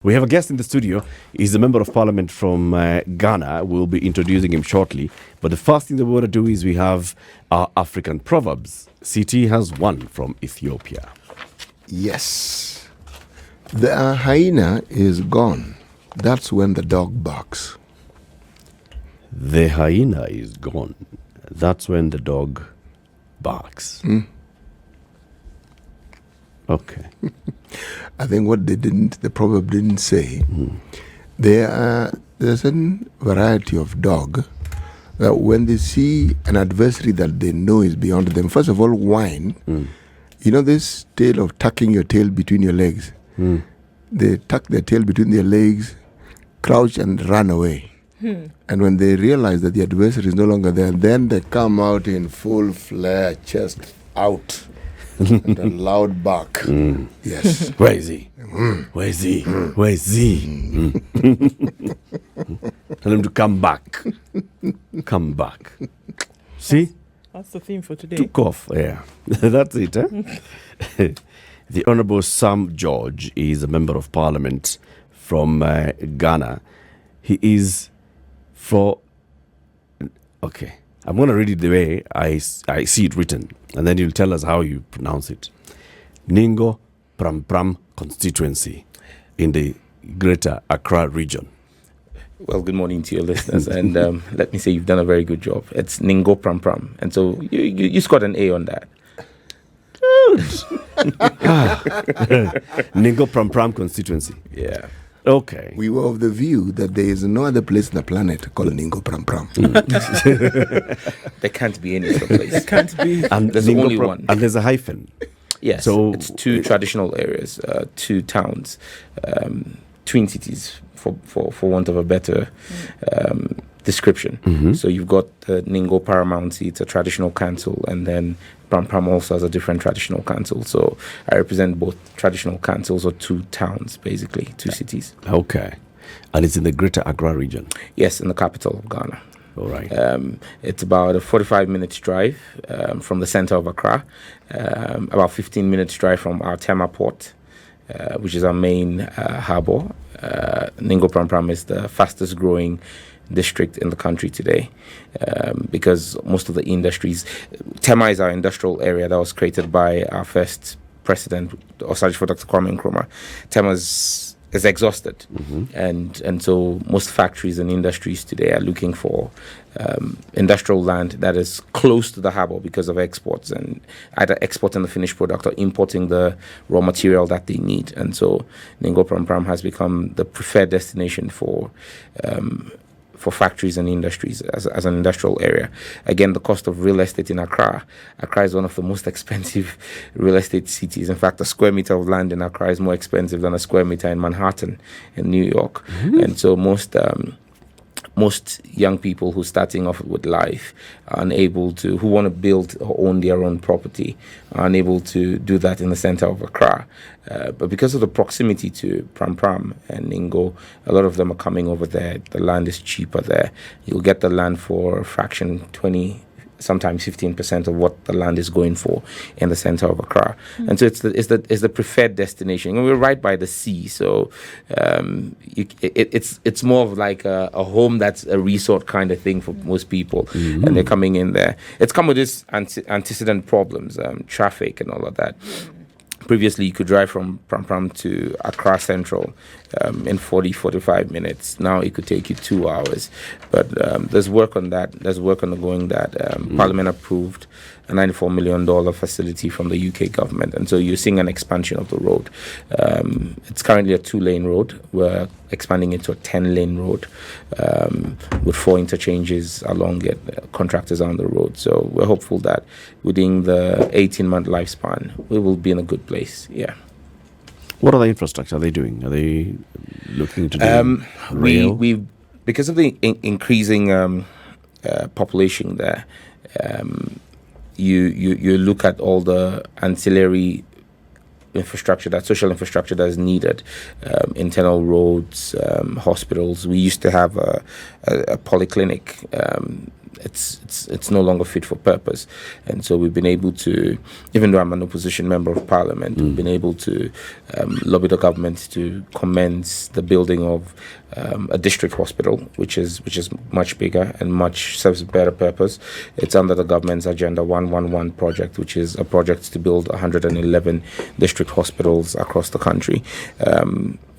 We have a guest in the studio. He's a member of parliament from Ghana. We'll be introducing him shortly. But the first thing that we want to do is we have our African proverbs. CT has one from Ethiopia. Yes. The hyena is gone. That's when the dog barks. The hyena is gone. That's when the dog barks. Okay. I think what the proverb didn't say, there's a certain variety of dog that when they see an adversary that they know is beyond them, first of all, whine. You know this tale of tucking your tail between your legs? They tuck their tail between their legs, crouch and run away. And when they realize that the adversary is no longer there, then they come out in full flare, chest out. And a loud bark. Yes. Where is he? Where is he? Where is he? Tell him to come back. Come back. See? That's the theme for today. Took off. Yeah. That's it, eh? The Honorable Sam George is a member of parliament from Ghana. He is for... Okay. I'm going to read it the way I see it written, and then you'll tell us how you pronounce it. Ningo-Prampram constituency in the Greater Accra region. Well, good morning to your listeners, and let me say you've done a very good job. It's Ningo-Prampram, and so you scored an A on that. Good. Ningo-Prampram constituency. Yeah. Okay. We were of the view that there is no other place in the planet called Ningo-Prampram. There can't be any other place. There can't be. And There's only one. And there's a hyphen. Yes. So it's two traditional areas, two towns, twin cities, for want of a better description. So you've got the Ningo-Paramount, it's a traditional council, and then Prampram also has a different traditional council. So I represent both traditional councils, or two towns, basically, two cities. Okay. And it's in the Greater Accra region. Yes, in the capital of Ghana. All right. It's about a 45-minute drive from the center of Accra, about 15 minutes drive from our Tema port, which is our main harbor. Ningo-Prampram is the fastest growing district in the country today, because most of the industries, Tema is our industrial area that was created by our first president, Osagyefo Dr. Kwame Nkrumah. Tema is exhausted, and so most factories and industries today are looking for industrial land that is close to the harbor because of exports, and either exporting the finished product or importing the raw material that they need. And so Ningo-Prampram has become the preferred destination for factories and industries as an industrial area. Again, the cost of real estate in Accra is one of the most expensive real estate cities. In fact, a square meter of land in Accra is more expensive than a square meter in Manhattan in New York. And so most young people who are starting off with life are unable to, who want to build or own their own property, are unable to do that in the center of Accra. But because of the proximity to Prampram and Ningo, a lot of them are coming over there. The land is cheaper there. You'll get the land for a fraction, 20, sometimes 15% of what the land is going for in the center of Accra. And so it's the preferred destination. And we're right by the sea, so it's more of like a home that's a resort kind of thing for most people, and they're coming in there. It's come with its antecedent problems, traffic and all of that. Previously, you could drive from Prampram to Accra Central in 45 minutes. Now it could take you 2 hours. But there's work on that. There's work undergoing that. Parliament approved a $94 million facility from the UK government. And so you're seeing an expansion of the road. It's currently a 2-lane road. We're expanding it to a 10-lane road with 4 interchanges along it. Contractors are on the road. So we're hopeful that within the 18-month lifespan, we will be in a good place. Yeah. What other infrastructure are they doing? Are they looking to do rail? We because of the increasing population there, you look at all the ancillary infrastructure, that social infrastructure that is needed, internal roads, hospitals. We used to have a polyclinic it's no longer fit for purpose. And so we've been able to, even though I'm an opposition member of Parliament, we've been able to lobby the government to commence the building of a district hospital, which is much bigger and much serves a better purpose. It's under the government's Agenda 111 project, which is a project to build 111 district hospitals across the country.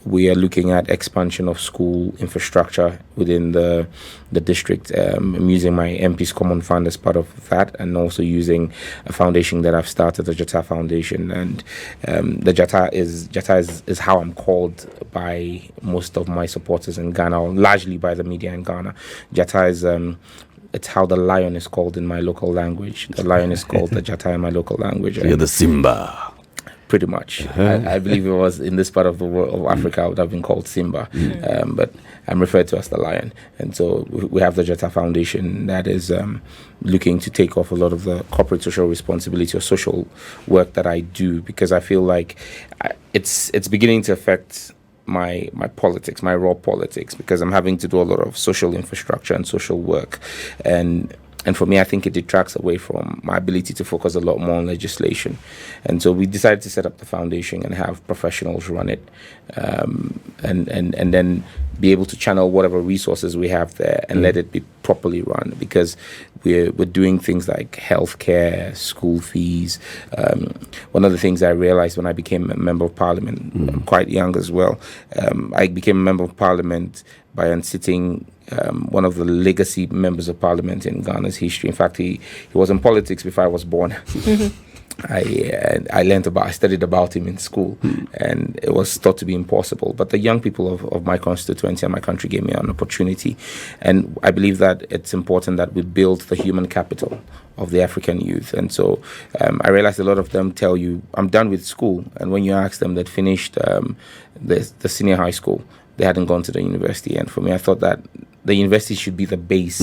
We are looking at expansion of school infrastructure within the district. I'm using my MP's Common Fund as part of that, and also using a foundation that I've started, the Jata Foundation. And the Jata is how I'm called by most of my supporters in Ghana, or largely by the media in Ghana. Jata is it's how the lion is called in my local language. The lion is called the Jata in my local language. You're the Simba. Pretty much. I believe it was in this part of the world of Africa, I would have been called Simba, but I'm referred to as the lion. And so we have the Jata Foundation that is looking to take off a lot of the corporate social responsibility or social work that I do, because I feel like it's beginning to affect my politics, my raw politics, because I'm having to do a lot of social infrastructure and social work. And for me, I think it detracts away from my ability to focus a lot more on legislation. And so we decided to set up the foundation and have professionals run it, and then be able to channel whatever resources we have there and let it be properly run, because we're doing things like healthcare, school fees. One of the things I realized when I became a member of Parliament, I'm quite young as well, I became a member of Parliament by unsitting one of the legacy members of Parliament in Ghana's history. In fact, he was in politics before I was born. I studied about him in school, and it was thought to be impossible. But the young people of my constituency and my country gave me an opportunity. And I believe that it's important that we build the human capital of the African youth. And so I realized a lot of them tell you, I'm done with school. And when you ask them, they'd finished the senior high school, they hadn't gone to the university. And for me, I thought that the university should be the base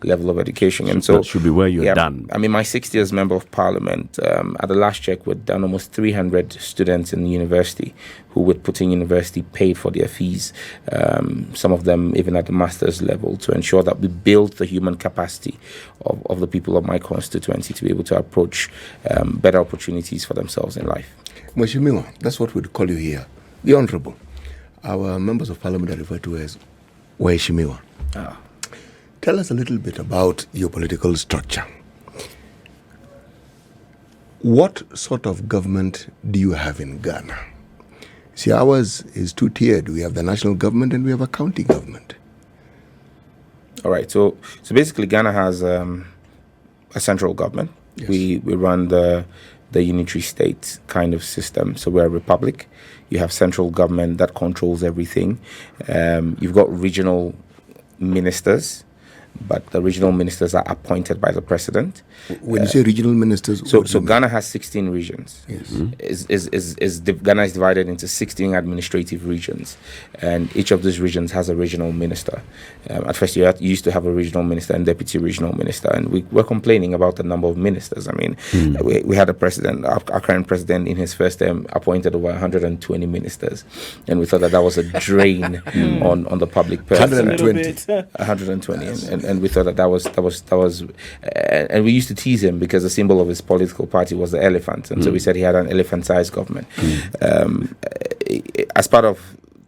level of education. And so that should be where you're done. I mean, my 6th year as member of Parliament, at the last check, we'd done almost 300 students in the university who would put in university paid for their fees, some of them even at the master's level, to ensure that we build the human capacity of the people of my constituency to be able to approach better opportunities for themselves in life. Mheshimiwa, that's what we'd call you here. The Honourable. Our members of Parliament are referred to as Waheshimiwa. Tell us a little bit about your political structure. What sort of government do you have in Ghana? See, ours is two-tiered. We have the national government and we have a county government. All right. So basically, Ghana has a central government. Yes. We run the unitary state kind of system. So we're a republic. You have central government that controls everything. You've got regional ministers, but the regional ministers are appointed by the president. When you say regional ministers, so Ghana has 16 regions. Yes. Ghana is divided into 16 administrative regions, and each of those regions has a regional minister. At first, you used to have a regional minister and deputy regional minister, and we were complaining about the number of ministers. I mean, we had a president, our current president, in his first term, appointed over 120 ministers, and we thought that was a drain on the public purse. 120, and we thought that was, and we used to tease him because the symbol of his political party was the elephant, and so we said he had an elephant-sized government. As part of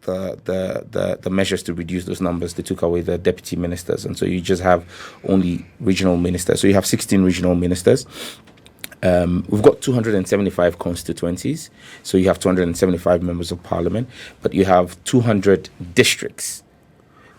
the measures to reduce those numbers, they took away the deputy ministers, and so you just have only regional ministers. So you have 16 regional ministers. We've got 275 constituencies, so you have 275 members of parliament, but you have 200 districts.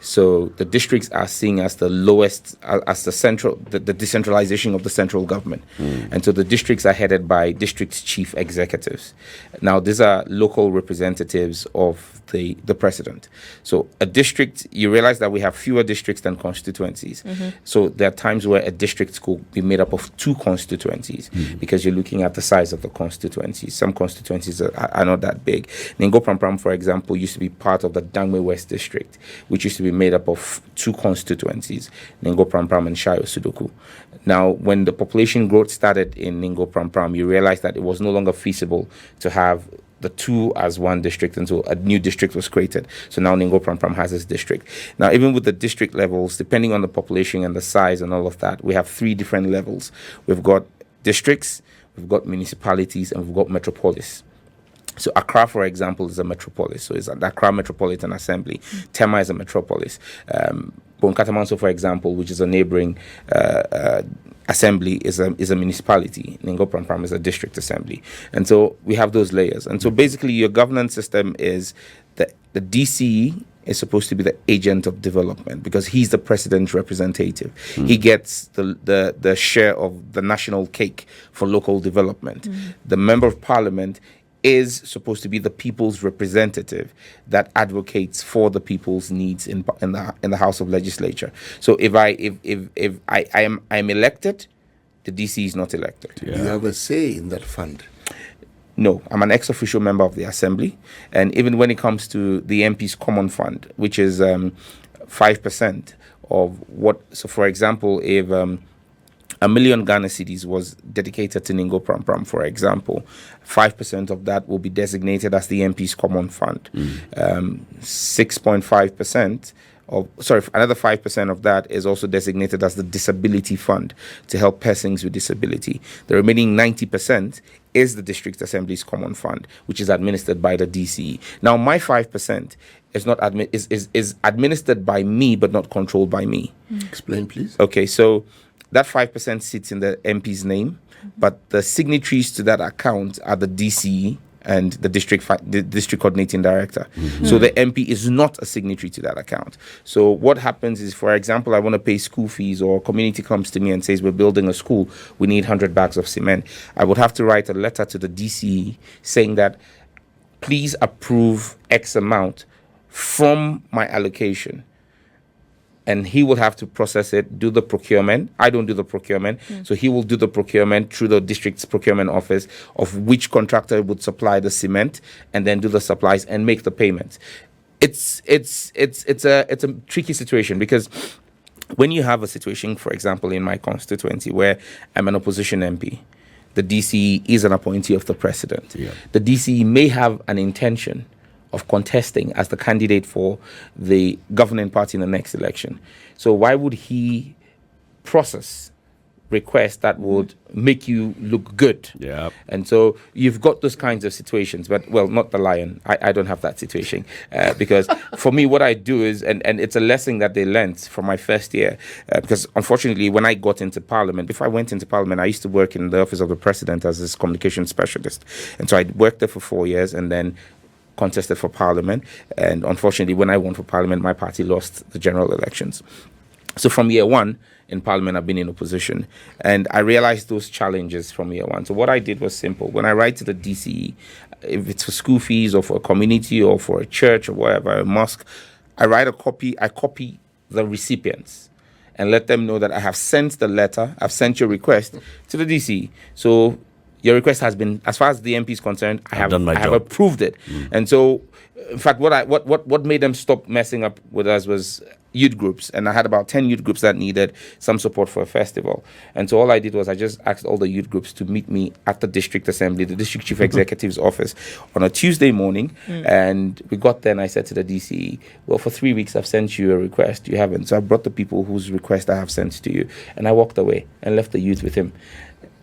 So the districts are seen as the lowest, as the decentralization of the central government. And so the districts are headed by district chief executives. Now, these are local representatives of the president. So a district, you realize that we have fewer districts than constituencies. So there are times where a district could be made up of 2 constituencies because you're looking at the size of the constituencies. Some constituencies are not that big. Ningo-Prampram, for example, used to be part of the Dangme West district, which used to be made up of 2 constituencies, Ningo-Prampram and Shayo Sudoku. Now, when the population growth started in Ningo-Prampram, you realize that it was no longer feasible to have the two as one district until a new district was created. So now Ningo-Prampram has its district. Now, even with the district levels, depending on the population and the size and all of that, we have 3 different levels. We've got districts, we've got municipalities, and we've got metropolis. So Accra, for example, is a metropolis. So it's the Accra Metropolitan Assembly. Tema is a metropolis. Bonkatamanso, for example, which is a neighboring assembly, is a municipality. Ningo-Prampram is a district assembly. And so we have those layers. And so basically your governance system is the DCE is supposed to be the agent of development because he's the president's representative. He gets the share of the national cake for local development. The member of parliament is supposed to be the people's representative that advocates for the people's needs in the House of Legislature. So if I am elected, the DC is not elected. Do you have a say in that fund? No, I'm an ex-official member of the Assembly, and even when it comes to the MP's Common Fund, which is 5% of what. So, for example, if $1 million Ghana cedis was dedicated to Ningo-Prampram, for example, 5% of that will be designated as the MP's Common Fund. 6.5% another 5% of that is also designated as the Disability Fund to help persons with disability. The remaining 90% is the District Assembly's Common Fund, which is administered by the DCE. Now, my 5% is not is administered by me, but not controlled by me. Explain, please. Okay, so that 5% sits in the MP's name, but the signatories to that account are the DCE and the district coordinating director. So the MP is not a signatory to that account. So what happens is, for example, I want to pay school fees, or a community comes to me and says, we're building a school, we need 100 bags of cement. I would have to write a letter to the DCE saying that, please approve X amount from my allocation. And he will have to process it, do the procurement. I don't do the procurement. So he will do the procurement through the district's procurement office of which contractor would supply the cement, and then do the supplies and make the payments. It's a tricky situation, because when you have a situation, for example, in my constituency where I'm an opposition MP, the DCE is an appointee of the president. The DCE may have an intention of contesting as the candidate for the governing party in the next election. So why would he process requests that would make you look good? And so you've got those kinds of situations, but, well, not the lion. I don't have that situation, because for me, what I do is, and it's a lesson that they learned from my first year, because unfortunately, when I got into Parliament, before I went into Parliament, I used to work in the office of the president as his communication specialist. And so I worked there for 4 years and then contested for Parliament, and unfortunately, when I won for Parliament, my party lost the general elections. So from year one in Parliament, I've been in opposition, and I realized those challenges from year one. So what I did was simple. When I write to the DCE, if it's for school fees or for a community or for a church or whatever, a mosque, I copy the recipients and let them know that I have sent the letter, I've sent your request to the DCE. So your request has been, as far as the MP is concerned, I have approved it. And so, in fact, what made them stop messing up with us was youth groups. And I had about 10 youth groups that needed some support for a festival. And so all I did was I just asked all the youth groups to meet me at the district assembly, the district chief executive's office, on a Tuesday morning. And we got there and I said to the DCE, well, for 3 weeks I've sent you a request. You haven't. So I brought the people whose request I have sent to you. And I walked away and left the youth with him.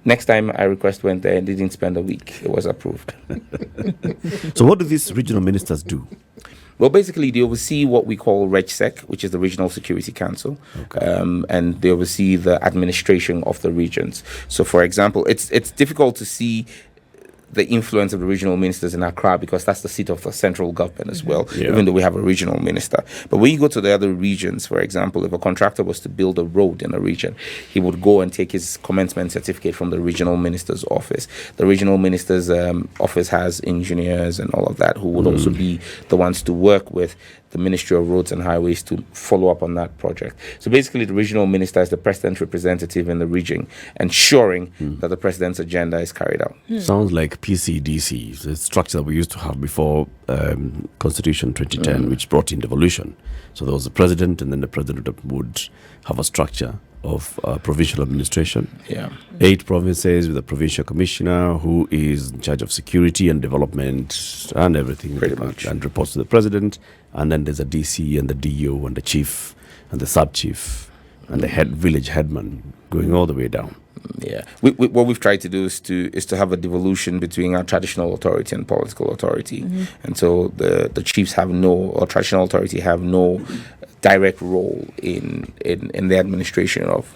Next time I went there and didn't spend a week. It was approved. So what do these regional ministers do? Well, basically, they oversee what we call RegSec, which is the Regional Security Council, and they oversee the administration of the regions. So, for example, it's difficult to see the influence of the regional ministers in Accra because that's the seat of the central government as well, even though we have a regional minister. But when you go to the other regions, for example, if a contractor was to build a road in a region, he would go and take his commencement certificate from the regional minister's office. The regional minister's office has engineers and all of that who would also be the ones to work with the Ministry of Roads and Highways to follow up on that project. So basically, the regional minister is the president's representative in the region, ensuring that the president's agenda is carried out. Sounds like PCDC, the structure that we used to have before Constitution 2010, which brought in devolution. So there was the president, and then the president would have a structure of provincial administration. Yeah. 8 provinces with a provincial commissioner who is in charge of security and development and everything. Pretty much. And reports to the president. And then there's a DC and the DO and the chief and the sub-chief and the village headman going all the way down. Yeah, what we've tried to do is to have a devolution between our traditional authority and political authority, and so the chiefs have or traditional authority have no direct role in the administration of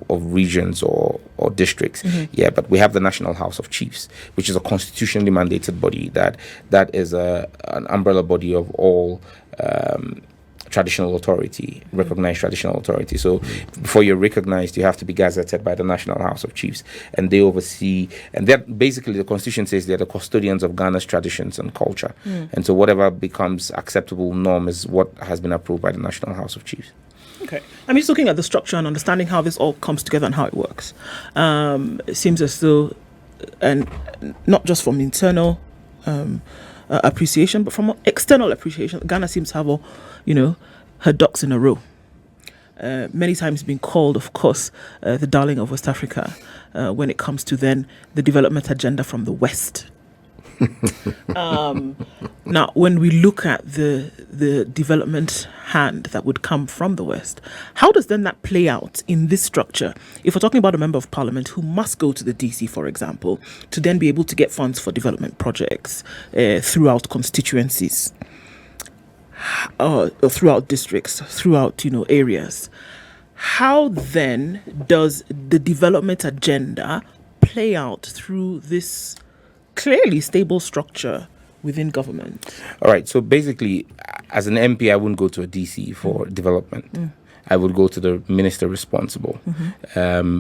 regions or districts. Yeah, but we have the National House of Chiefs, which is a constitutionally mandated body that is an umbrella body of all traditional authority, recognized traditional authority. So before you're recognized, you have to be gazetted by the National House of Chiefs, and they oversee, and they're basically, the constitution says they're the custodians of Ghana's traditions and culture. And so whatever becomes acceptable norm is what has been approved by the National House of Chiefs. Okay. I'm just looking at the structure and understanding how this all comes together and how it works. It seems as though, and not just from internal appreciation, but from external appreciation, Ghana seems to have her ducks in a row. Many times been called, of course, the darling of West Africa when it comes to then the development agenda from the West. Now, when we look at the development hand that would come from the West, how does then that play out in this structure? If we're talking about a member of parliament who must go to the DC, for example, to then be able to get funds for development projects throughout constituencies, or throughout districts, throughout areas, how then does the development agenda play out through this clearly stable structure within government? All right. So basically, as an MP, I wouldn't go to a DC for development. I would go to the minister responsible,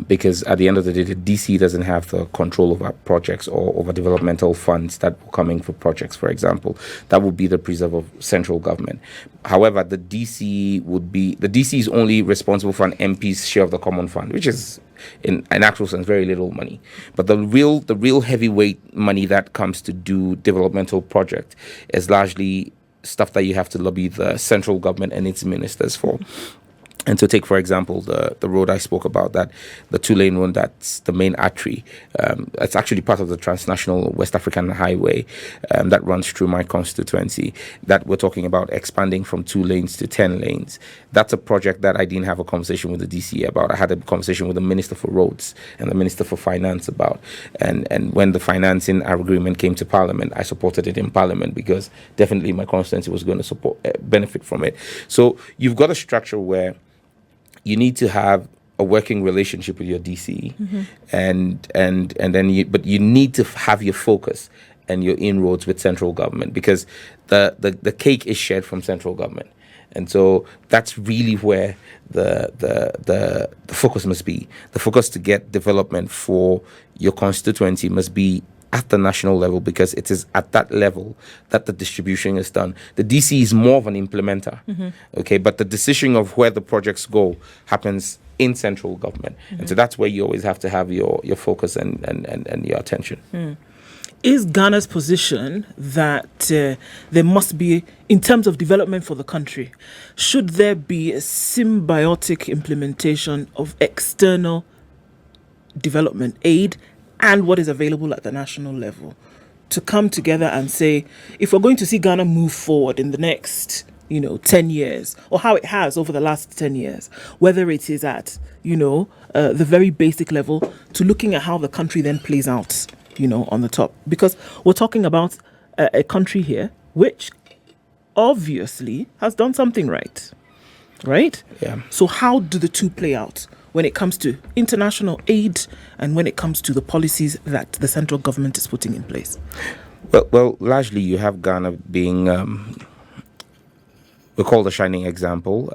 because at the end of the day, the DC doesn't have the control over projects or over developmental funds that will come in for projects, for example. That would be the preserve of central government. However, the DC is only responsible for an MP's share of the common fund, which is in actual sense very little money. But the real heavyweight money that comes to do developmental project is largely stuff that you have to lobby the central government and its ministers for. And so take, for example, the road I spoke about, that the 2-lane road, that's the main artery. It's actually part of the transnational West African highway that runs through my constituency, that we're talking about expanding from 2 lanes to 10 lanes. That's a project that I didn't have a conversation with the DCA about. I had a conversation with the Minister for Roads and the Minister for Finance about. And when the financing agreement came to Parliament, I supported it in Parliament because definitely my constituency was going to benefit from it. So you've got a structure where you need to have a working relationship with your DC, and then but you need to have your focus and your inroads with central government, because the cake is shared from central government, and so that's really where the focus must be. The focus to get development for your constituency must be at the national level, because it is at that level that the distribution is done. The DC is more of an implementer, okay, but the decision of where the projects go happens in central government. And so that's where you always have to have your focus and your attention. Is Ghana's position that there must be, in terms of development for the country, should there be a symbiotic implementation of external development aid and what is available at the national level to come together and say, if we're going to see Ghana move forward in the next 10 years, or how it has over the last 10 years, whether it is at the very basic level to looking at how the country then plays out on the top, because we're talking about a country here which obviously has done something right? Yeah. So how do the two play out when it comes to international aid and when it comes to the policies that the central government is putting in place? Well, largely you have Ghana being, we call the shining example,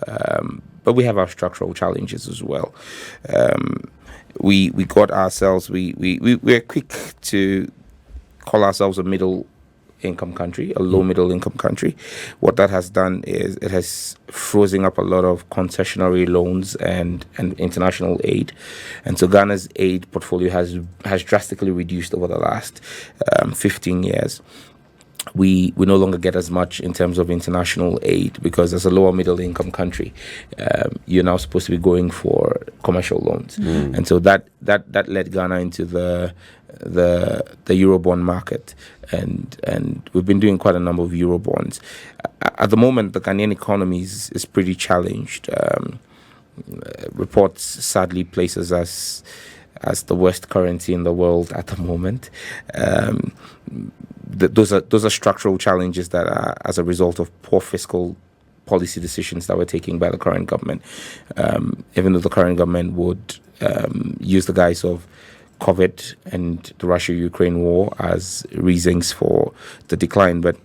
but we have our structural challenges as well. We got ourselves, we're quick to call ourselves a middle income country, a low middle income country. What that has done is it has frozen up a lot of concessionary loans and international aid, and so Ghana's aid portfolio has drastically reduced over the last 15 years. we no longer get as much in terms of international aid, because as a lower middle income country, you're now supposed to be going for commercial loans. And so that led Ghana into the Eurobond market, and we've been doing quite a number of Eurobonds. At the moment, the Ghanaian economy is pretty challenged. Reports sadly places us as the worst currency in the world at the moment. Those are structural challenges that are as a result of poor fiscal policy decisions that were taken by the current government. Even though the current government would use the guise of COVID and the Russia-Ukraine war as reasons for the decline, but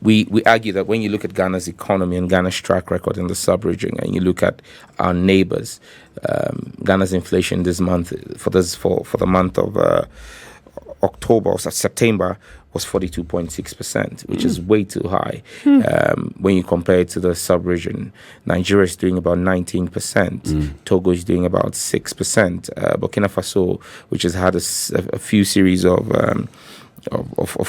we argue that when you look at Ghana's economy and Ghana's track record in the sub-region, and you look at our neighbors, Ghana's inflation this month for the month of October or September was 42.6%, which is way too high. When you compare it to the sub-region, Nigeria is doing about 19%, Togo is doing about 6%, Burkina Faso, which has had a few series of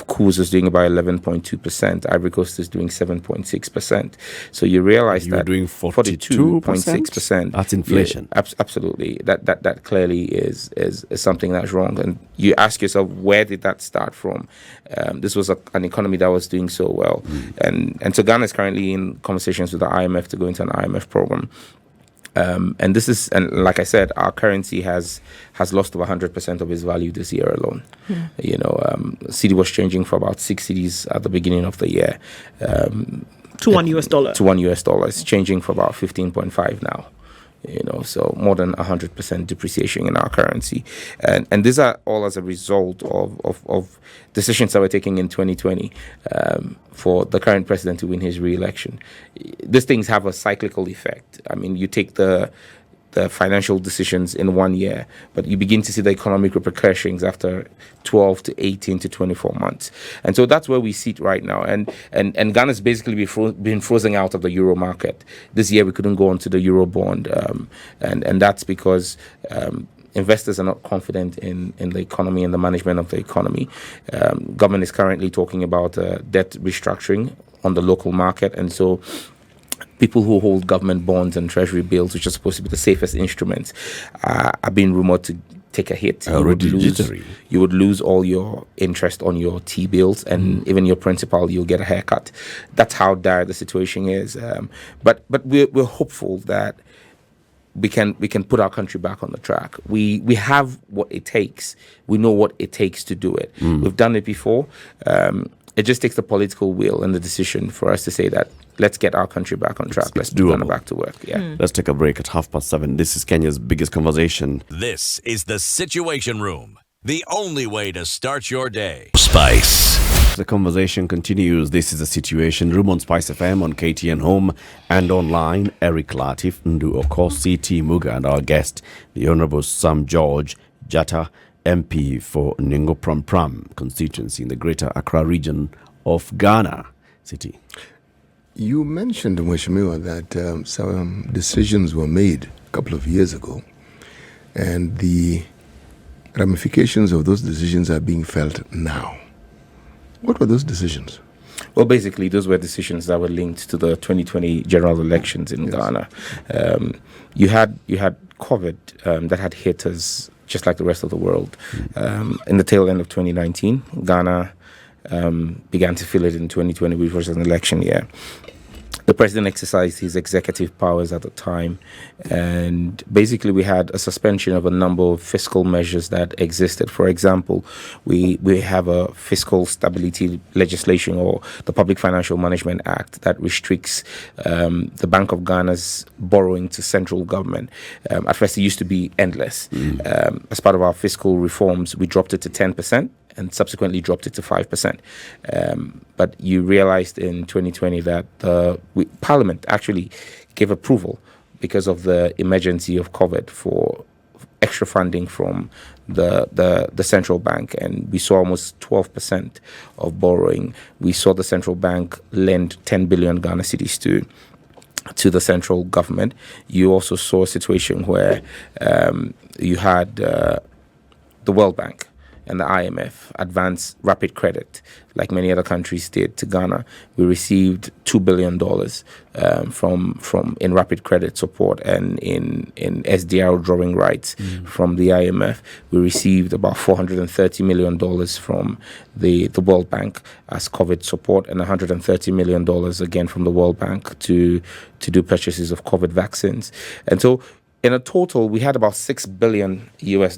coups, is doing about 11.2%. Ivory Coast is doing 7.6%. So you realize You're that doing 42.6%. That's inflation. Yeah, absolutely. That clearly is something that's wrong. And you ask yourself, where did that start from? This was an economy that was doing so well, and so Ghana is currently in conversations with the IMF to go into an IMF program. And like I said, our currency has lost over 100% of its value this year alone. You know, CD was changing for about 6 cedis at the beginning of the year. To $1. To $1. It's changing for about 15.5 now. You know, so more than 100% depreciation in our currency, and these are all as a result of decisions that were taken in 2020 for the current president to win his re-election. These things have a cyclical effect. I mean, you take the financial decisions in 1 year, but you begin to see the economic repercussions after 12 to 18 to 24 months. And so that's where we sit right now. And Ghana's basically been frozen out of the Euro market. This year we couldn't go onto the Euro bond. And that's because investors are not confident in the economy and the management of the economy. Government is currently talking about debt restructuring on the local market. And so people who hold government bonds and treasury bills, which are supposed to be the safest instruments, are being rumored to take a hit. You would lose all your interest on your T-bills, and even your principal, you'll get a haircut. That's how dire the situation is. But we're hopeful that we can put our country back on the track. We have what it takes. We know what it takes to do it. We've done it before. It just takes the political will and the decision for us to say that let's get our country back on track. Let's do it back to work. Yeah. Let's take a break at 7:30. This is Kenya's biggest conversation. This is the Situation Room, the only way to start your day. Spice. The conversation continues. This is the Situation Room on SpiceFM, on KTN Home and online. Eric Latif, Ndu Oko, CT Muga, and our guest, the Honourable Sam George Jatta, MP for Ningo-Prampram constituency in the Greater Accra region of Ghana City. You mentioned, Mheshimiwa, that some decisions were made a couple of years ago, and the ramifications of those decisions are being felt now. What were those decisions? Well, basically, those were decisions that were linked to the 2020 general elections in Ghana. You had COVID that had hit us just like the rest of the world. In the tail end of 2019, Ghana began to feel it in 2020, which was an election year. The president exercised his executive powers at the time, and basically we had a suspension of a number of fiscal measures that existed. For example, we have a fiscal stability legislation, or the Public Financial Management Act, that restricts the Bank of Ghana's borrowing to central government. At first, it used to be endless. As part of our fiscal reforms, we dropped it to 10%. And subsequently dropped it to 5%. But you realized in 2020 that Parliament actually gave approval, because of the emergency of COVID, for extra funding from the central bank. And we saw almost 12% of borrowing. We saw the central bank lend 10 billion Ghana cedis to the central government. You also saw a situation where you had the World Bank and the IMF advanced rapid credit, like many other countries did, to Ghana. We received $2 billion from in rapid credit support and in SDR drawing rights from the IMF. We received about $430 million from the World Bank as COVID support, and $130 million again from the World Bank to do purchases of COVID vaccines. And so in a total, we had about $6 billion US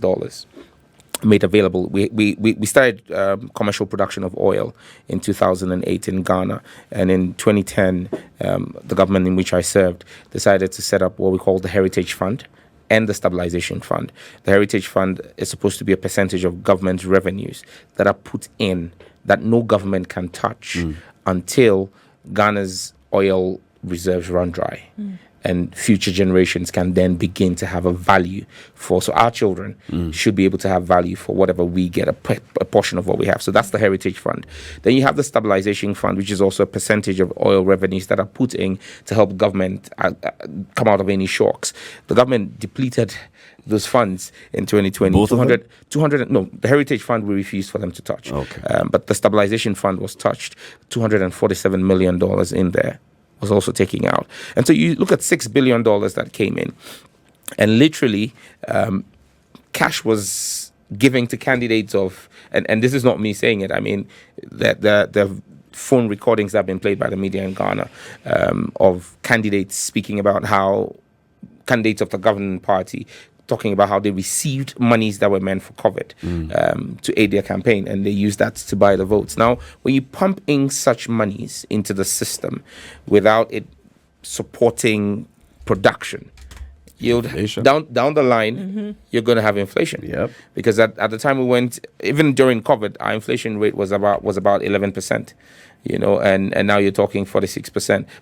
made available. We started commercial production of oil in 2008 in Ghana, and in 2010, the government in which I served decided to set up what we call the Heritage Fund and the Stabilization Fund. The Heritage Fund is supposed to be a percentage of government revenues that are put in that no government can touch until Ghana's oil reserves run dry. And future generations can then begin to have a value for. So our children should be able to have value for whatever we get, a portion of what we have. So that's the Heritage Fund. Then you have the Stabilization Fund, which is also a percentage of oil revenues that are put in to help government come out of any shocks. The government depleted those funds in 2020. Both 200, no, the Heritage Fund we refused for them to touch. Okay. But the Stabilization Fund was touched, $247 million in there. Was also taking out. And so you look at $6 billion that came in, and literally cash was giving to candidates of, and this is not me saying it, I mean, the phone recordings that have been played by the media in Ghana of candidates speaking about how candidates of the governing party talking about how they received monies that were meant for COVID to aid their campaign, and they used that to buy the votes. Now, when you pump in such monies into the system without it supporting production, down the line, you're going to have inflation. Yep. Because at the time we went, even during COVID, our inflation rate was about 11%. You know, and now you're talking 46%,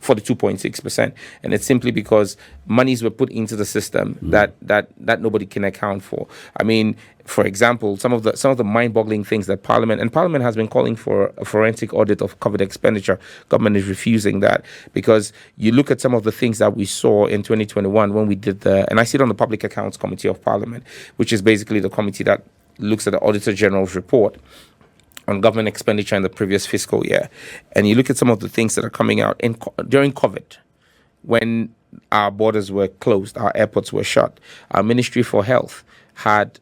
42.6%, and it's simply because monies were put into the system that nobody can account for. I mean, for example, some of the mind-boggling things that Parliament has been calling for a forensic audit of COVID expenditure. Government is refusing that, because you look at some of the things that we saw in 2021 when we did and I sit on the Public Accounts Committee of Parliament, which is basically the committee that looks at the Auditor General's report on government expenditure in the previous fiscal year. And you look at some of the things that are coming out during COVID, when our borders were closed, our airports were shut, our Ministry for Health had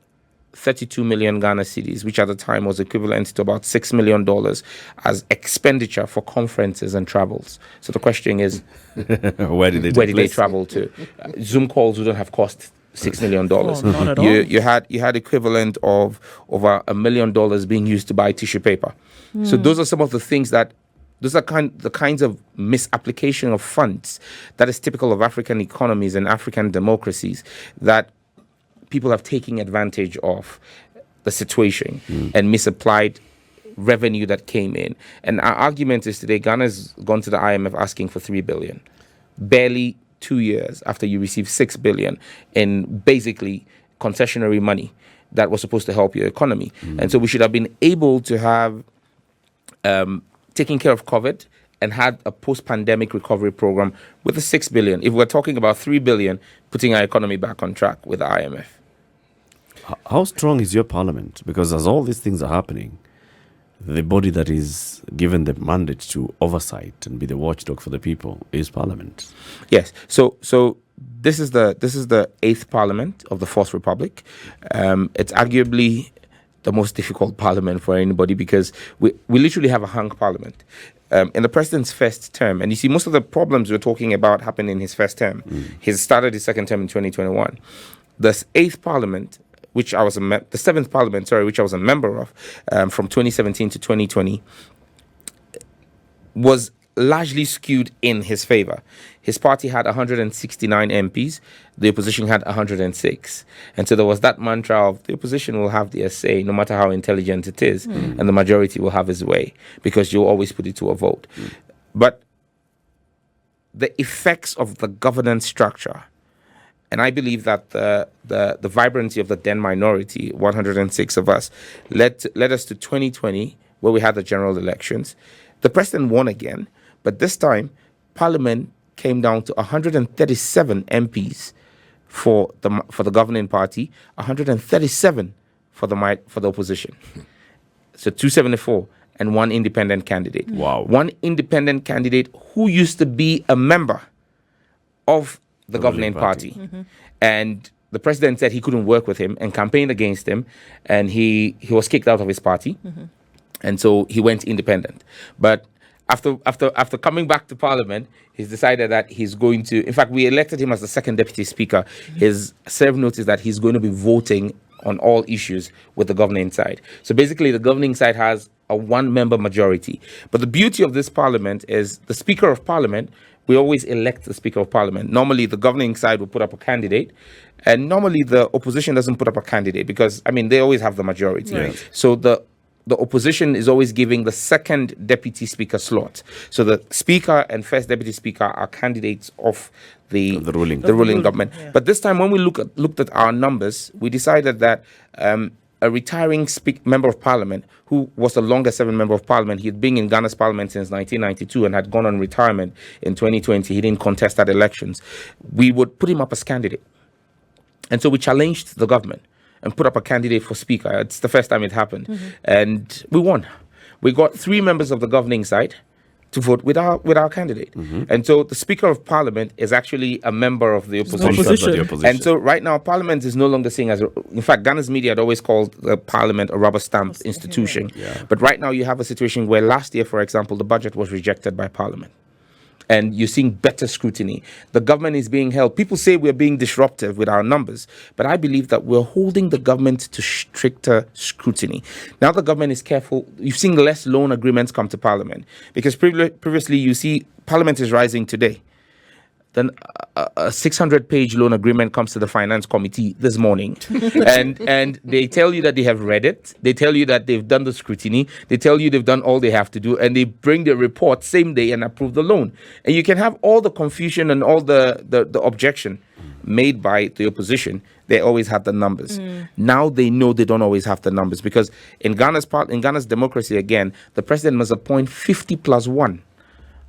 32 million Ghana cedis, which at the time was equivalent to about $6 million as expenditure for conferences and travels. So the question is, where did they travel to? Zoom calls wouldn't have cost $6 million. Not at all. You had equivalent of over $1 million being used to buy tissue paper. So those are some of the things that, those are the kinds of misapplication of funds that is typical of African economies and African democracies, that people have taken advantage of the situation and misapplied revenue that came in. And our argument is today, Ghana's gone to the IMF asking for $3 billion. Barely 2 years after you receive $6 billion in basically concessionary money that was supposed to help your economy. And so we should have been able to have taken care of COVID and had a post-pandemic recovery program with the $6 billion. If we're talking about $3 billion, putting our economy back on track with the IMF. How strong is your parliament? Because as all these things are happening, the body that is given the mandate to oversight and be the watchdog for the people is Parliament. Yes. So this is the 8th Parliament of the Fourth Republic. It's arguably the most difficult parliament for anybody, because we literally have a hung parliament. In the president's first term, and you see most of the problems we're talking about happened in his first term. He started his second term in 2021. The 8th Parliament, which I was the 7th Parliament, which I was a member of, from 2017 to 2020, was largely skewed in his favor. His party had 169 MPs. The opposition had 106. And so there was that mantra of the opposition will have their say, no matter how intelligent it is, and the majority will have its way, because you'll always put it to a vote. But the effects of the governance structure, and I believe that the vibrancy of the then minority, 106 of us, led us to 2020, where we had the general elections. The president won again, but this time Parliament came down to 137 MPs for the governing party, 137 for the opposition. So 274 and one independent candidate. Wow. One independent candidate who used to be a member of the governing party. And the president said he couldn't work with him and campaigned against him, and he was kicked out of his party. And so he went independent. But after coming back to Parliament, he's decided that he's going to, in fact, we elected him as the second deputy speaker. His served notice that he's going to be voting on all issues with the governing side. So basically, the governing side has a one-member majority. But the beauty of this Parliament is the Speaker of Parliament, we always elect the Speaker of Parliament. Normally, the governing side will put up a candidate, and normally the opposition doesn't put up a candidate because, I mean, they always have the majority. Right. So the opposition is always giving the second deputy speaker slot. So the speaker and first deputy speaker are candidates of the ruling government. Yeah. But this time, when we looked at our numbers, we decided that a retiring member of parliament, who was the longest serving member of parliament, he had been in Ghana's parliament since 1992 and had gone on retirement in 2020. He didn't contest at elections. We would put him up as candidate. And so we challenged the government and put up a candidate for speaker. It's the first time it happened. And we won. We got 3 members of the governing side to vote with our candidate. And so the Speaker of Parliament is actually a member of the opposition. And so right now, Parliament is no longer seen as, in fact, Ghana's media had always called the Parliament a rubber stamp institution. But right now you have a situation where last year, for example, the budget was rejected by Parliament. And you're seeing better scrutiny. The government is being held. People say we're being disruptive with our numbers, but I believe that we're holding the government to stricter scrutiny. Now the government is careful. You've seen less loan agreements come to Parliament because previously you see Parliament is rising today. Then a 600-page loan agreement comes to the Finance Committee this morning. and they tell you that they have read it. They tell you that they've done the scrutiny. They tell you they've done all they have to do. And they bring the report same day and approve the loan. And you can have all the confusion and all the objection made by the opposition. They always have the numbers. Now they know they don't always have the numbers. Because in Ghana's democracy, again, the president must appoint 50 plus 1.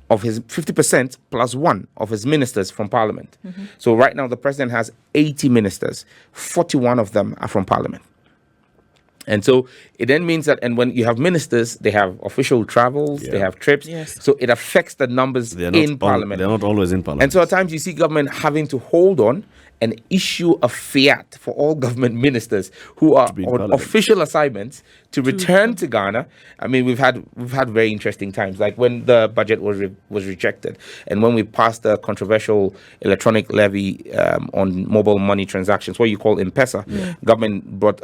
Of his 50% plus 1 of his ministers from Parliament. So right now the president has 80 ministers, 41 of them are from Parliament. And so it then means that, and when you have ministers, they have official travels, they have trips. So it affects the numbers in Parliament. They're not always in Parliament. And so at times you see government having to hold on and issue a fiat for all government ministers who are on official assignments to return to Ghana. I mean, we've had very interesting times, like when the budget was rejected, and when we passed the controversial electronic levy on mobile money transactions, what you call M-Pesa. Government brought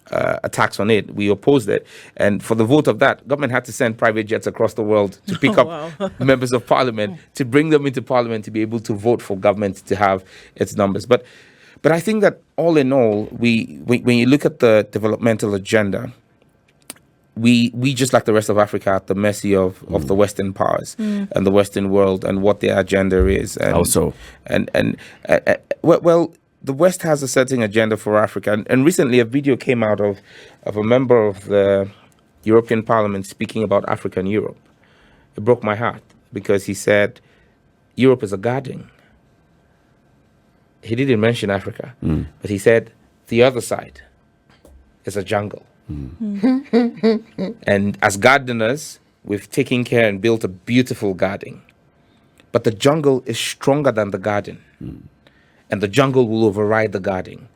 a tax on it. We opposed it, and for the vote of that, government had to send private jets across the world to pick up members of parliament to bring them into parliament to be able to vote for government to have its numbers. But I think that all in all, when you look at the developmental agenda, we just like the rest of Africa at the mercy of the Western powers and the Western world and what their agenda is. And also, well, the West has a certain agenda for Africa. And recently a video came out of a member of the European Parliament speaking about Africa and Europe. It broke my heart because he said Europe is a garden. He didn't mention Africa, but he said the other side is a jungle. And as gardeners, we've taken care and built a beautiful garden. But the jungle is stronger than the garden. And the jungle will override the garden.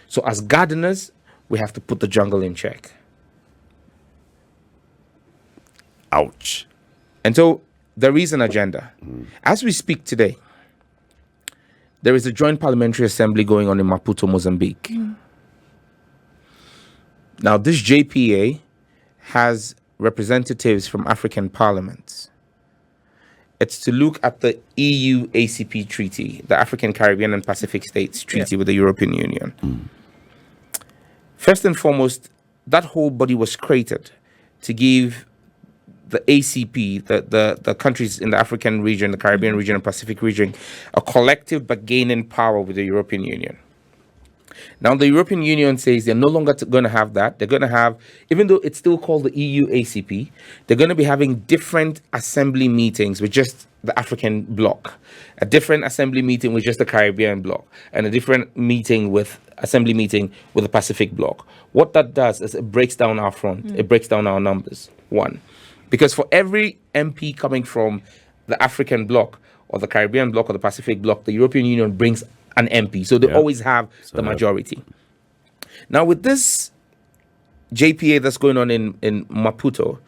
So as gardeners, we have to put the jungle in check. Ouch. And so there is an agenda. As we speak today, there is a joint parliamentary assembly going on in Maputo, Mozambique. Now, this JPA has representatives from African parliaments. It's to look at the EU ACP treaty, the African, Caribbean, and Pacific States Treaty with the European Union. First and foremost, that whole body was created to give the ACP, the countries in the African region, the Caribbean region, and Pacific region, a collective bargaining power with the European Union. Now, the European Union says they're no longer going to have that. They're going to have, even though it's still called the EU ACP, they're going to be having different assembly meetings with just the African bloc, a different assembly meeting with just the Caribbean bloc, and a different assembly meeting with the Pacific bloc. What that does is it breaks down our front. It breaks down our numbers. One, because for every MP coming from the African bloc or the Caribbean bloc or the Pacific bloc, the European Union brings an MP. So they always have the majority. Now, with this JPA that's going on in Maputo,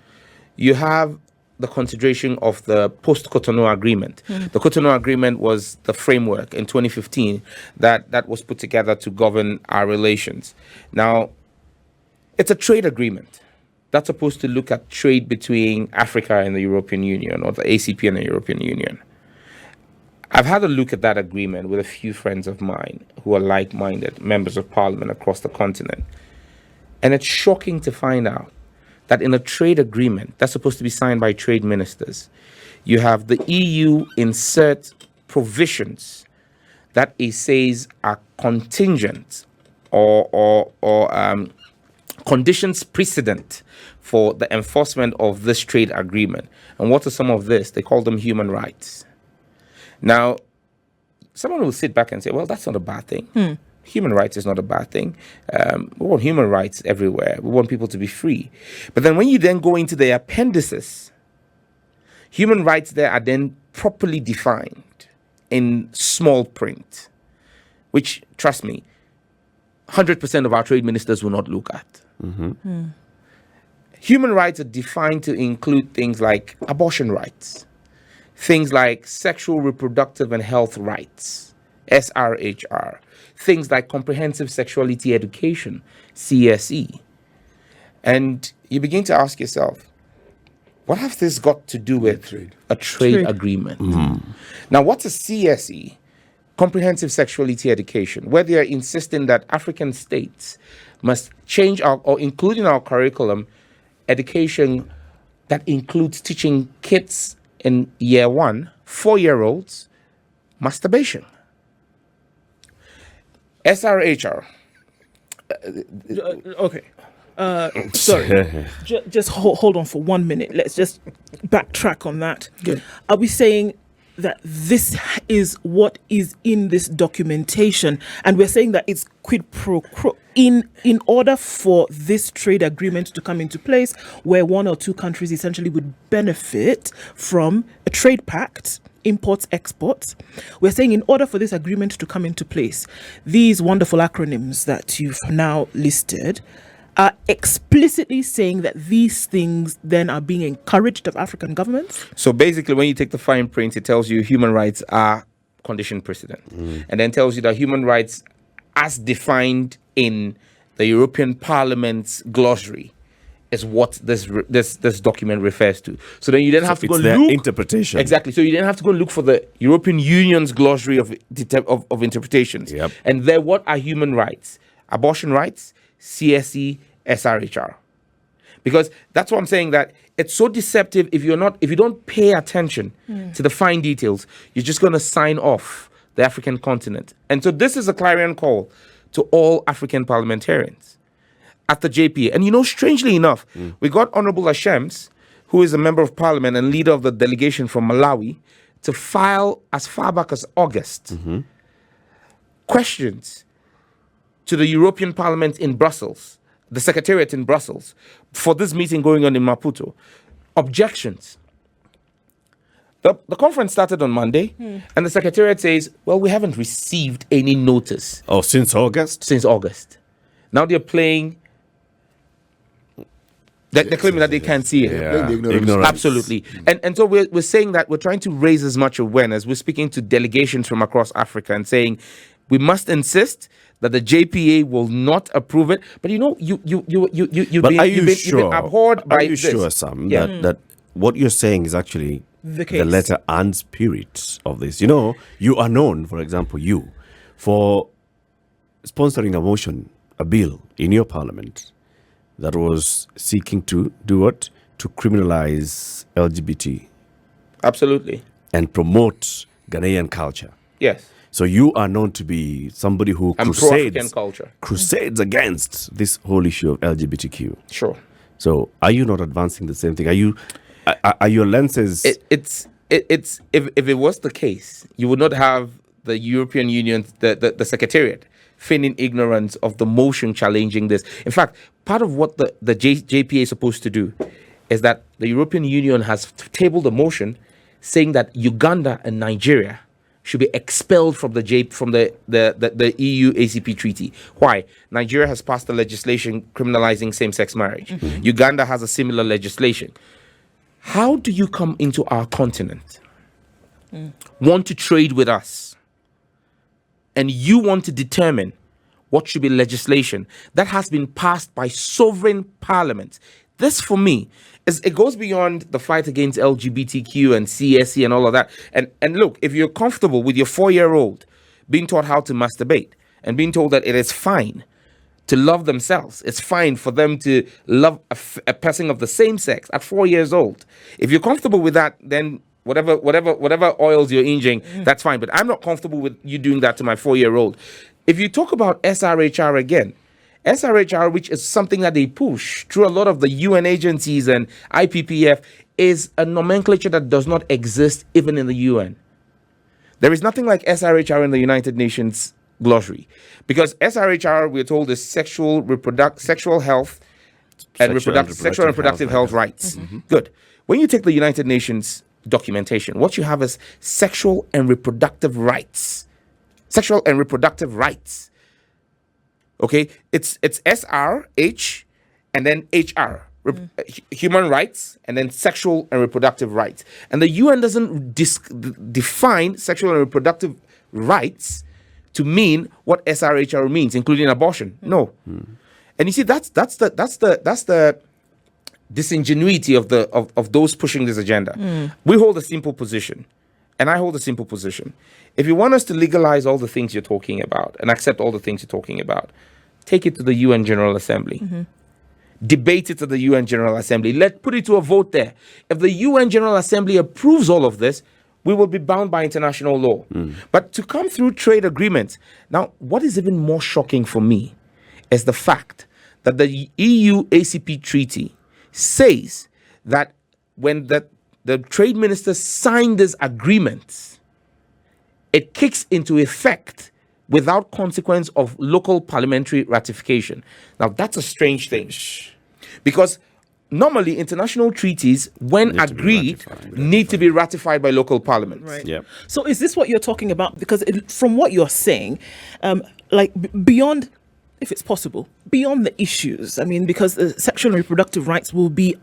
you have the consideration of the post-Cotonou Agreement. The Cotonou Agreement was the framework in 2015 that was put together to govern our relations. Now, it's a trade agreement that's supposed to look at trade between Africa and the European Union, or the ACP and the European Union. I've had a look at that agreement with a few friends of mine who are like-minded members of parliament across the continent. And it's shocking to find out that in a trade agreement that's supposed to be signed by trade ministers, you have the EU insert provisions that it says are contingent or conditions precedent for the enforcement of this trade agreement. And what are some of this? They call them human rights. Now, someone will sit back and say, well, that's not a bad thing. Human rights is not a bad thing. We want human rights everywhere. We want people to be free. But then when you then go into the appendices, human rights there are then properly defined in small print, which, trust me, 100% of our trade ministers will not look at. Human rights are defined to include things like abortion rights, things like sexual, reproductive, and health rights, SRHR, things like comprehensive sexuality education, CSE. And you begin to ask yourself, what has this got to do with a trade agreement? Now, what's a CSE? Comprehensive sexuality education, where they are insisting that African states must change or include in our curriculum education that includes teaching kids in year 1, 4-year-olds, masturbation. SRHR. Okay. Sorry. Just hold on for 1 minute. Let's just backtrack on that. Good. Are we saying that this is what is in this documentation, and we're saying that it's quid pro quo in order for this trade agreement to come into place, where one or two countries essentially would benefit from a trade pact, imports, exports? We're saying in order for this agreement to come into place, these wonderful acronyms that you've now listed are explicitly saying that these things then are being encouraged of African governments? So basically, when you take the fine print, it tells you human rights are condition precedent, and then tells you that human rights, as defined in the European Parliament's glossary, is what this document refers to. So then you then have to go it's their look interpretation. Exactly. So you then have to go look for the European Union's glossary of interpretations. Yep. And there, what are human rights? Abortion rights, CSE, SRHR. Because that's what I'm saying, that it's so deceptive if you don't pay attention to the fine details, you're just going to sign off the African continent. And so this is a clarion call to all African parliamentarians at the JPA. And strangely enough, we got Honorable Hashems, who is a member of parliament and leader of the delegation from Malawi, to file as far back as August questions to the European Parliament in Brussels, the Secretariat in Brussels, for this meeting going on in Maputo. Objections. The conference started on Monday, and the Secretariat says, well, we haven't received any notice. Oh, since August? Since August. Now they're playing... They're claiming that they can't see it. Yeah. Ignorance. Absolutely. And so we're saying that we're trying to raise as much awareness. We're speaking to delegations from across Africa and saying, we must insist that the JPA will not approve it. But you've been abhorred by this. Are you sure, Sam, that what you're saying is actually The case. the letter and spirit of this? You are known, for example, for sponsoring a bill in your parliament that was seeking to do what? To criminalize LGBT. Absolutely. And promote Ghanaian culture. Yes. So you are known to be somebody who And pro-African culture. crusades against this whole issue of LGBTQ. Sure. So are you not advancing the same thing? Are your lenses? It's if it was the case, you would not have the European Union, the Secretariat, feigning ignorance of the motion challenging this. In fact, part of what the JPA is supposed to do is that the European Union has tabled a motion saying that Uganda and Nigeria should be expelled from the EU ACP treaty. Why? Nigeria has passed a legislation criminalizing same-sex marriage. Uganda has a similar legislation. How do you come into our continent, want to trade with us, and you want to determine what should be legislation that has been passed by sovereign parliaments? This, for me, it goes beyond the fight against LGBTQ and CSE and all of that. And look, if you're comfortable with your 4-year-old being taught how to masturbate and being told that it is fine to love themselves, it's fine for them to love a person of the same sex at 4 years old. If you're comfortable with that, then whatever oils you're injecting, that's fine. But I'm not comfortable with you doing that to my 4-year-old. If you talk about SRHR again, SRHR, which is something that they push through a lot of the UN agencies and IPPF, is a nomenclature that does not exist even in the UN. There is nothing like SRHR in the United Nations glossary, because SRHR, we're told, is sexual and reproductive health rights. Good. When you take the United Nations documentation, what you have is sexual and reproductive rights. Sexual and reproductive rights. Okay, it's SRH and then HR, human rights, and then sexual and reproductive rights. And the UN doesn't define sexual and reproductive rights to mean what SRHR means, including abortion. No. And you see, that's the disingenuity of those pushing this agenda. We hold a simple position, and I hold a simple position. If you want us to legalize all the things you're talking about and accept all the things you're talking about, take it to the UN General Assembly. Debate it to the UN General Assembly. Put it to a vote there. If the UN General Assembly approves all of this, we will be bound by international law. But to come through trade agreements, now, what is even more shocking for me is the fact that the EU ACP treaty says that when the trade ministers sign this agreement, it kicks into effect without consequence of local parliamentary ratification. Now, that's a strange thing, because normally international treaties, when agreed, need to be ratified by local parliaments. Right. Yep. So is this what you're talking about? Because from what you're saying, beyond, if it's possible, beyond the issues, I mean, because sexual and reproductive rights will be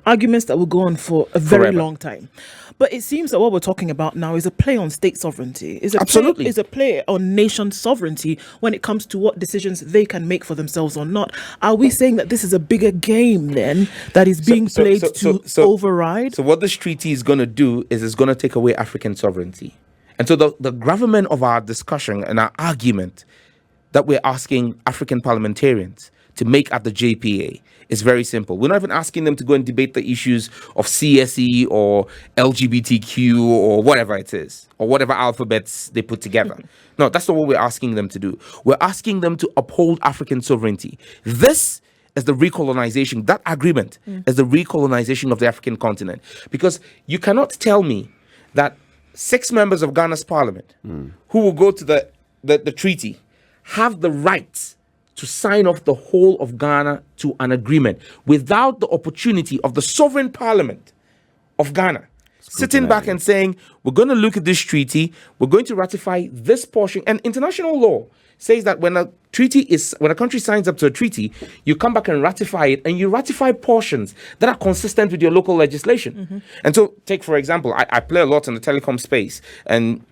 arguments that will go on for a very Forever. long time. But it seems that what we're talking about now is a play on state sovereignty. Absolutely. Is a play on nation sovereignty when it comes to what decisions they can make for themselves or not. Are we saying that this is a bigger game then that is being played to override? So what this treaty is going to do is it's going to take away African sovereignty. And so the gravamen of our discussion and our argument that we're asking African parliamentarians to make at the JPA is very simple. We're not even asking them to go and debate the issues of CSE or LGBTQ or whatever it is, or whatever alphabets they put together. No, that's not what we're asking them to do. We're asking them to uphold African sovereignty. This is the recolonization. That agreement is the recolonization of the African continent. Because you cannot tell me that 6 members of Ghana's parliament who will go to the treaty have the right to sign off the whole of Ghana to an agreement without the opportunity of the sovereign parliament of Ghana sitting back and saying, we're going to look at this treaty, we're going to ratify this portion. And international law says that when a country signs up to a treaty, you come back and ratify it, and you ratify portions that are consistent with your local legislation. And so, take for example, I play a lot in the telecom space, and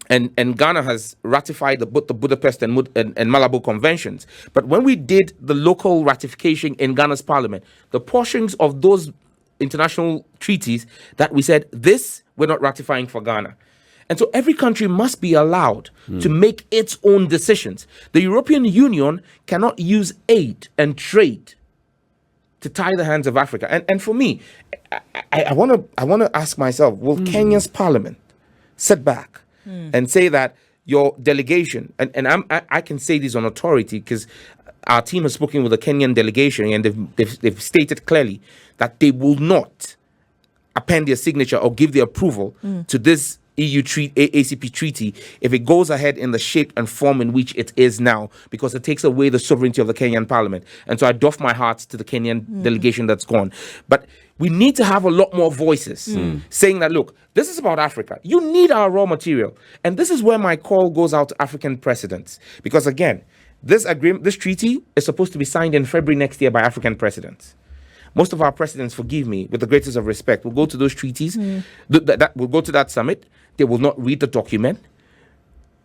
Ghana has ratified both the Budapest and Malabo conventions. But when we did the local ratification in Ghana's parliament, the portions of those international treaties that we said, this we're not ratifying for Ghana. And so every country must be allowed to make its own decisions. The European Union cannot use aid and trade to tie the hands of Africa. And for me, I want to ask myself, will Kenya's parliament sit back and say that your delegation, and I can say this on authority because our team has spoken with the Kenyan delegation, and they've stated clearly that they will not append their signature or give their approval to this EU ACP treaty if it goes ahead in the shape and form in which it is now, because it takes away the sovereignty of the Kenyan parliament. And so I doff my hat to the Kenyan delegation that's gone. But we need to have a lot more voices saying that, look, this is about Africa. You need our raw material. And this is where my call goes out to African presidents. Because again, this treaty is supposed to be signed in February next year by African presidents. Most of our presidents, forgive me, with the greatest of respect, will go to those treaties, will go to that summit. They will not read the document.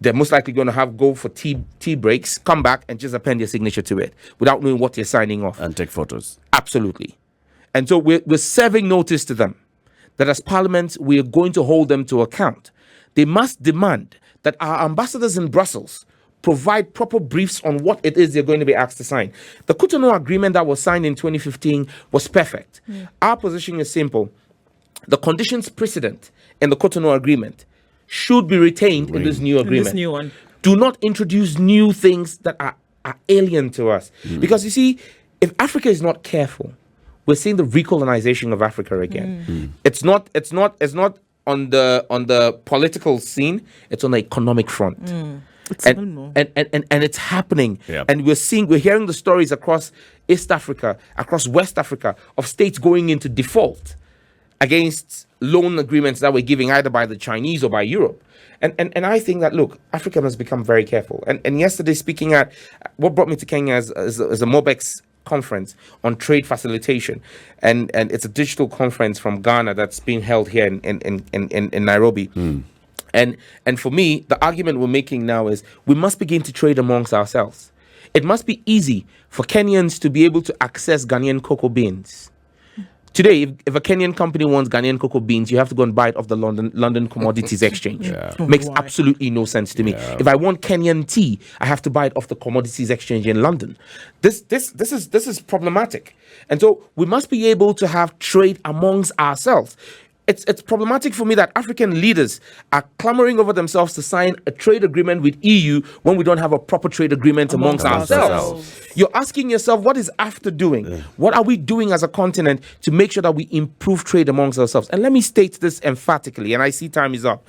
They're most likely going to go for tea breaks, come back and just append their signature to it without knowing what they're signing off. And take photos. Absolutely. And so we're serving notice to them that as Parliament, we are going to hold them to account. They must demand that our ambassadors in Brussels provide proper briefs on what it is they're going to be asked to sign. The Cotonou Agreement that was signed in 2015 was perfect. Our position is simple. The conditions precedent in the Cotonou Agreement should be retained in this new agreement. This new one. Do not introduce new things that are alien to us. Because you see, if Africa is not careful, we're seeing the recolonization of Africa again. It's not on the political scene, it's on the economic front. And it's happening. Yep. And we're hearing the stories across East Africa, across West Africa, of states going into default against loan agreements that were giving either by the Chinese or by Europe. And I think that, look, Africa must become very careful. And yesterday, speaking at what brought me to Kenya is a MOBEX conference on trade facilitation. And it's a digital conference from Ghana that's being held here in Nairobi. And for me, the argument we're making now is we must begin to trade amongst ourselves. It must be easy for Kenyans to be able to access Ghanaian cocoa beans. Today, if a Kenyan company wants Ghanaian cocoa beans, you have to go and buy it off the London Commodities Exchange. Makes absolutely no sense to me. If I want Kenyan tea, I have to buy it off the Commodities Exchange in London. This is problematic. And so we must be able to have trade amongst ourselves. It's problematic for me that African leaders are clamoring over themselves to sign a trade agreement with EU when we don't have a proper trade agreement amongst ourselves. You're asking yourself, what is AFTA doing? What are we doing as a continent to make sure that we improve trade amongst ourselves? And let me state this emphatically, and I see time is up.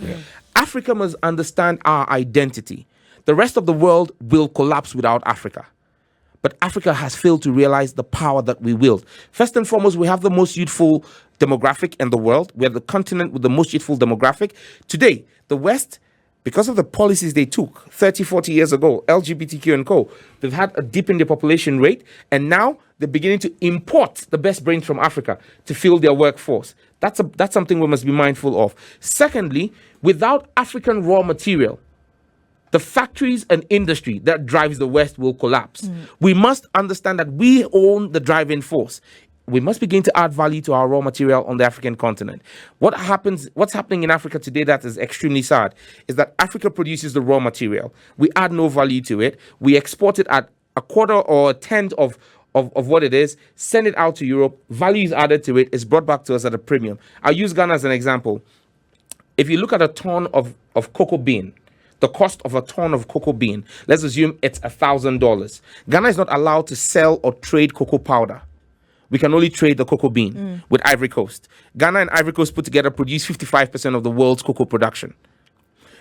Africa must understand our identity. The rest of the world will collapse without Africa. But Africa has failed to realize the power that we wield. First and foremost, we have the most youthful demographic in the world. We are the continent with the most youthful demographic. Today, the West, because of the policies they took 30, 40 years ago, LGBTQ and co., they've had a dip in their population rate, and now they're beginning to import the best brains from Africa to fill their workforce. That's something we must be mindful of. Secondly, without African raw material, the factories and industry that drives the West will collapse. We must understand that we own the driving force. We must begin to add value to our raw material on the African continent. What's happening in Africa today that is extremely sad is that Africa produces the raw material. We add no value to it. We export it at a quarter or a tenth of what it is, send it out to Europe, value is added to it, it's brought back to us at a premium. I'll use Ghana as an example. If you look at a ton of cocoa bean, the cost of a ton of cocoa bean, let's assume it's $1,000. Ghana is not allowed to sell or trade cocoa powder. We can only trade the cocoa bean with Ivory Coast. Ghana and Ivory Coast put together produce 55% of the world's cocoa production.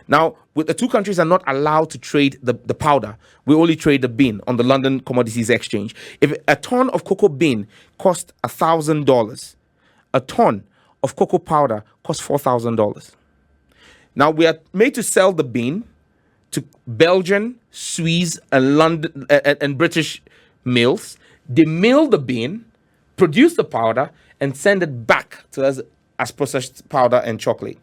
Now, with the two countries are not allowed to trade the powder, we only trade the bean on the London Commodities Exchange. If a ton of cocoa bean costs $1,000, a ton of cocoa powder costs $4,000. Now, we are made to sell the bean to Belgian, Swiss, and London and British mills. They mill the bean, produce the powder, and send it back to us as processed powder and chocolate.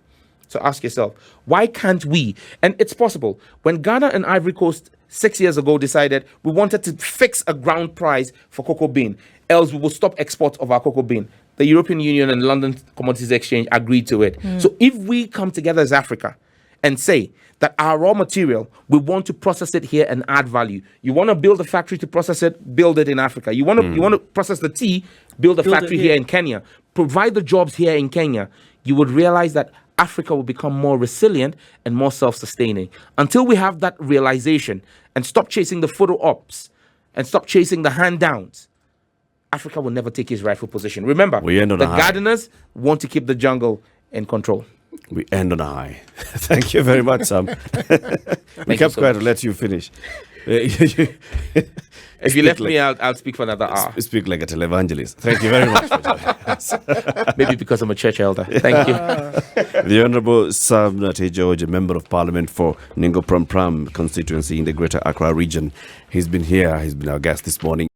So ask yourself, why can't we? And it's possible. When Ghana and Ivory Coast 6 years ago decided we wanted to fix a ground price for cocoa bean, else we will stop export of our cocoa bean, the European Union and London Commodities Exchange agreed to it. So if we come together as Africa and say that our raw material, we want to process it here and add value. You want to build a factory to process it, build it in Africa. You want to process the tea, build a factory here in Kenya. Provide the jobs here in Kenya. You would realize that Africa will become more resilient and more self-sustaining. Until we have that realization and stop chasing the photo ops and stop chasing the hand-downs, Africa will never take its rightful position. Remember, We end on the a high. gardeners want to keep the jungle in control. We end on a high. Thank you very much, Sam. We you kept so quiet much. to let you finish. If you left me, I'll speak for another hour. Speak like a televangelist. Thank you very much for joining us. Maybe because I'm a church elder. Thank you. The Honourable Sam Nartey George, a Member of Parliament for Ningo-Prampram constituency in the Greater Accra region. He's been here. He's been our guest this morning.